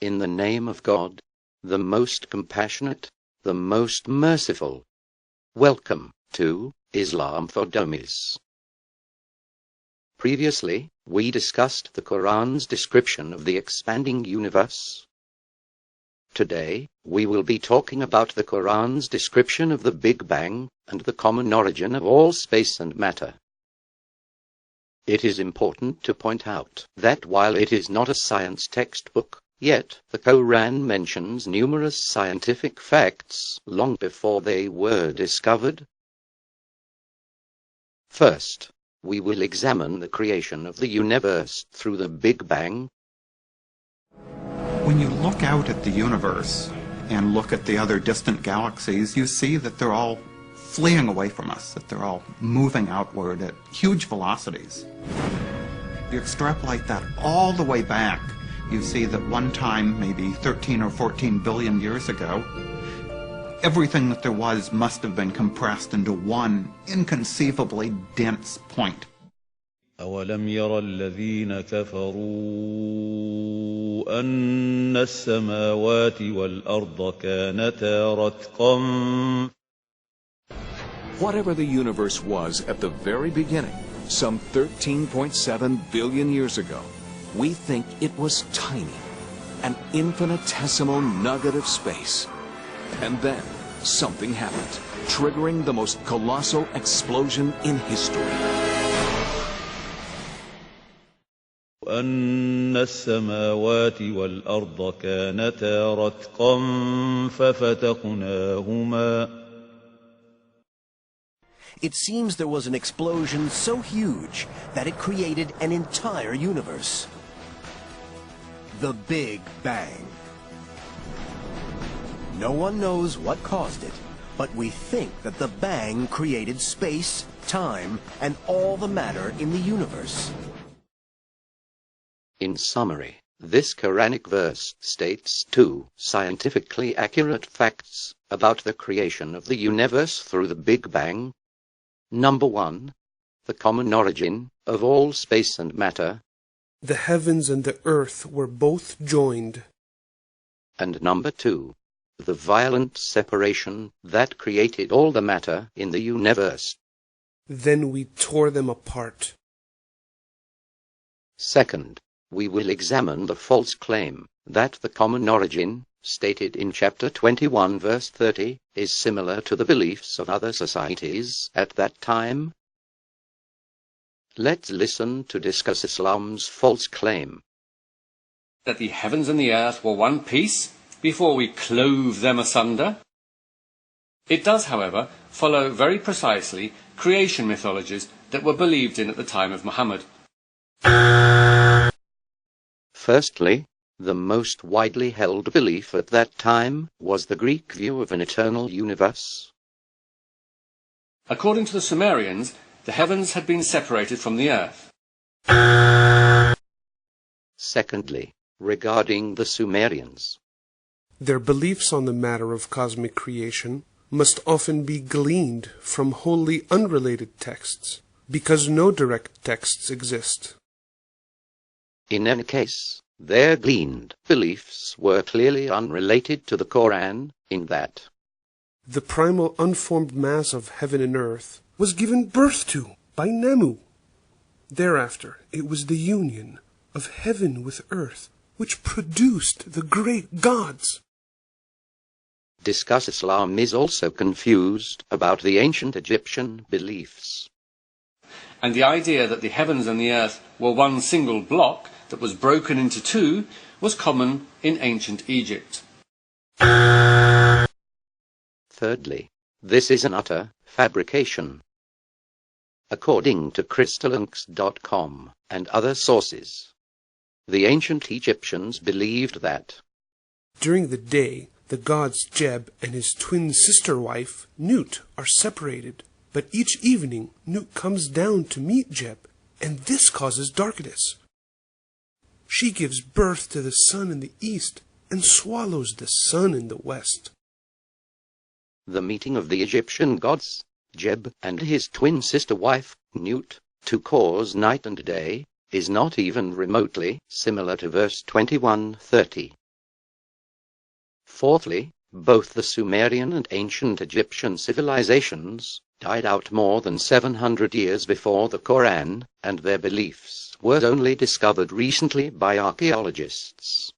In the name of God, the most compassionate, the most merciful. Welcome to Islam for Dummies. Previously, we discussed the Quran's description of the expanding universe. Today, we will be talking about the Quran's description of the Big Bang and the common origin of all space and matter. It is important to point out that while it is not a science textbook, yet the Quran mentions numerous scientific facts long before they were discovered. First, we will examine the creation of the universe through the Big Bang. When you look out at the universe and look at the other distant galaxies, you see that they're all fleeing away from us, that they're all moving outward at huge velocities. You extrapolate that all the way back, you see that one time, maybe 13 or 14 billion years ago, everything that there was must have been compressed into one inconceivably dense point. أولم ير الذين كفروا أن السماوات والأرض كانتا رتقا. Whatever the universe was at the very beginning, some 13.7 billion years ago, we think it was tiny, an infinitesimal nugget of space. And then something happened, triggering the most colossal explosion in history. أن السماوات والأرض كانتا رتقا ففتقناهما. It seems there was an explosion so huge that it created an entire universe. The Big Bang. No one knows what caused it, but we think that the Bang created space, time, and all the matter in the universe. In summary, this Quranic verse states two scientifically accurate facts about the creation of the universe through the Big Bang. Number 1, the common origin of all space and matter. The heavens and the earth were both joined. And number 2, the violent separation that created all the matter in the universe. Then we tore them apart. Second, we will examine the false claim that the common origin, stated in chapter 21 verse 30, is similar to the beliefs of other societies at that time. Let's listen to discuss Islam's false claim. That the heavens and the earth were one piece before we clove them asunder. It does, however, follow very precisely creation mythologies that were believed in at the time of Muhammad. Firstly, the most widely held belief at that time was the Greek view of an eternal universe. According to the Sumerians, the heavens had been separated from the earth. Secondly, regarding the Sumerians, their beliefs on the matter of cosmic creation must often be gleaned from wholly unrelated texts, because no direct texts exist. In any case, their gleaned beliefs were clearly unrelated to the Quran, in that the primal unformed mass of heaven and earth was given birth to by Nemu. Thereafter, it was the union of heaven with earth which produced the great gods. Discuss Islam is also confused about the ancient Egyptian beliefs. And the idea that the heavens and the earth were one single block that was broken into two was common in ancient Egypt. Thirdly, this is an utter fabrication. According to crystallinks.com and other sources, the ancient Egyptians believed that during the day, the gods Jeb and his twin sister wife, Nut, are separated, but each evening Nut comes down to meet Jeb, and this causes darkness. She gives birth to the sun in the east and swallows the sun in the west. The meeting of the Egyptian gods, Jeb and his twin sister wife, Nut, to cause night and day, is not even remotely similar to verse 21:30. Fourthly, both the Sumerian and ancient Egyptian civilizations died out more than 700 years before the Quran, and their beliefs were only discovered recently by archaeologists.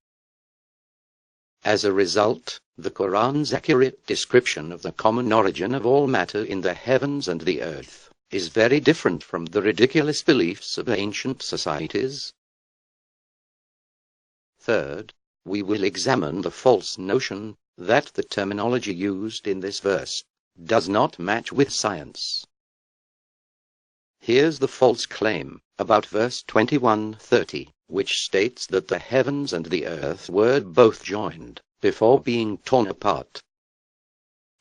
As a result, the Quran's accurate description of the common origin of all matter in the heavens and the earth is very different from the ridiculous beliefs of ancient societies. Third, we will examine the false notion that the terminology used in this verse does not match with science. Here's the false claim about verse 21:30, which states that the heavens and the earth were both joined before being torn apart.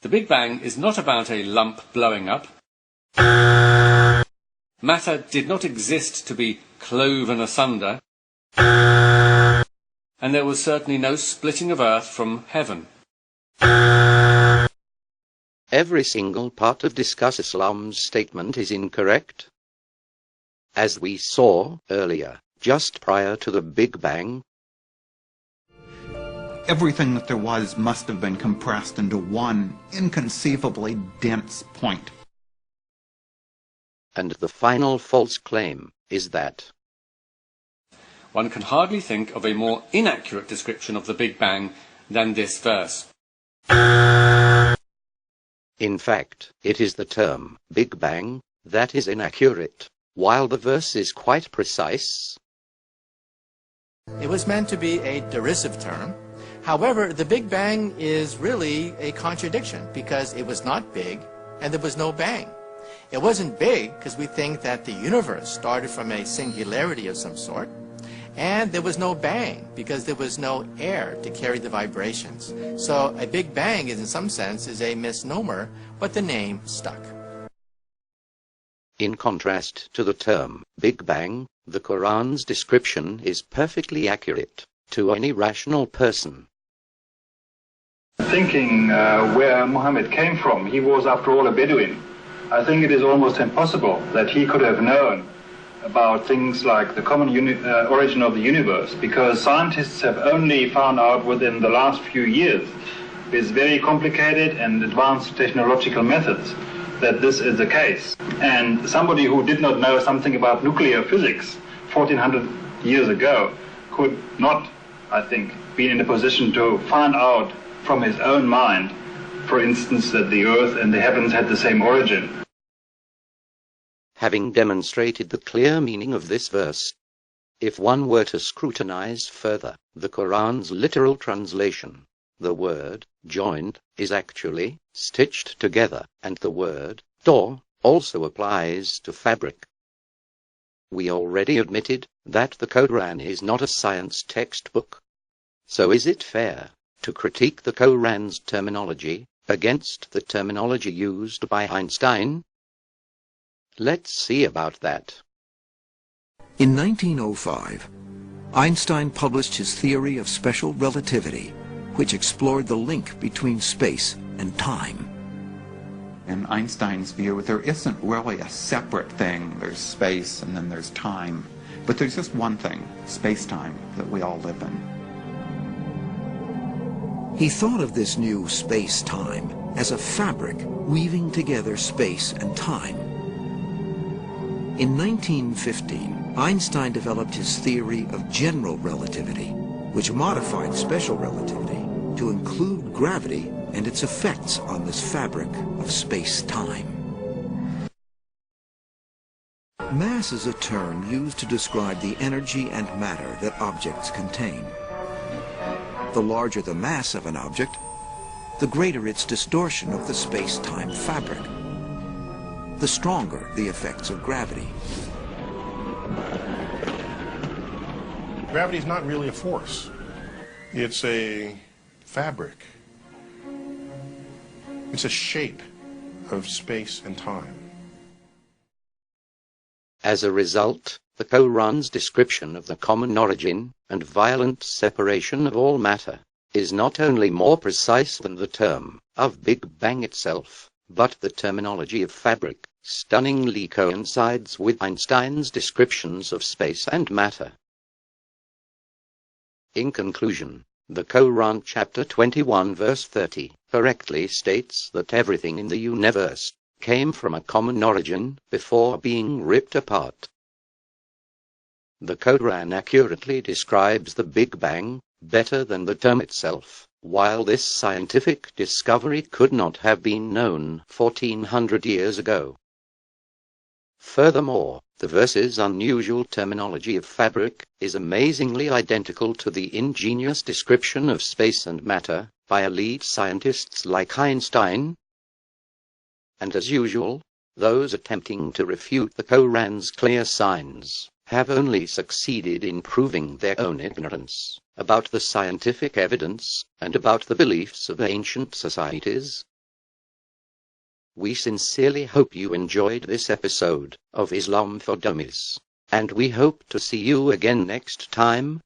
The Big Bang is not about a lump blowing up. Matter did not exist to be cloven asunder, and there was certainly no splitting of earth from heaven. Every single part of Discuss Islam's statement is incorrect. As we saw earlier, just prior to the Big Bang, everything that there was must have been compressed into one inconceivably dense point. And the final false claim is that one can hardly think of a more inaccurate description of the Big Bang than this verse. in fact, it is the term Big Bang that is inaccurate, while the verse is quite precise. It was meant to be a derisive term. However, the Big Bang is really a contradiction because it was not big and there was no bang. It wasn't big because we think that the universe started from a singularity of some sort, and there was no bang because there was no air to carry the vibrations. So a Big Bang is in some sense is a misnomer, but the name stuck. In contrast to the term Big Bang, the Quran's description is perfectly accurate to any rational person. Thinking where Muhammad came from, he was after all a Bedouin. I think it is almost impossible that he could have known about things like the common origin of the universe, because scientists have only found out within the last few years with very complicated and advanced technological methods that this is the case. And somebody who did not know something about nuclear physics 1400 years ago could not, I think, be in a position to find out from his own mind, for instance, that the earth and the heavens had the same origin. Having demonstrated the clear meaning of this verse, if one were to scrutinize further the Quran's literal translation, the word joined is actually stitched together, and the word door also applies to fabric. We already admitted that the Quran is not a science textbook. So is it fair to critique the Quran's terminology against the terminology used by Einstein? Let's see about that. In 1905, Einstein published his theory of special relativity, which explored the link between space and time. In Einstein's view, there isn't really a separate thing. There's space and then there's time. But there's just one thing, space-time, that we all live in. He thought of this new space-time as a fabric weaving together space and time. In 1915, Einstein developed his theory of general relativity, which modified special relativity to include gravity and its effects on this fabric of space-time. Mass is a term used to describe the energy and matter that objects contain. The larger the mass of an object, the greater its distortion of the space-time fabric, the stronger the effects of gravity. Gravity is not really a force. It's a fabric. It's a shape of space and time. As a result, the Quran's description of the common origin and violent separation of all matter is not only more precise than the term of Big Bang itself, but the terminology of fabric stunningly coincides with Einstein's descriptions of space and matter. In conclusion, The Quran chapter 21 verse 30 correctly states that everything in the universe came from a common origin before being ripped apart. The Quran accurately describes the Big Bang better than the term itself, while this scientific discovery could not have been known 1400 years ago. Furthermore, the verse's unusual terminology of fabric is amazingly identical to the ingenious description of space and matter by elite scientists like Einstein. And as usual, those attempting to refute the Quran's clear signs have only succeeded in proving their own ignorance about the scientific evidence and about the beliefs of ancient societies. We sincerely hope you enjoyed this episode of Islam for Dummies, and we hope to see you again next time.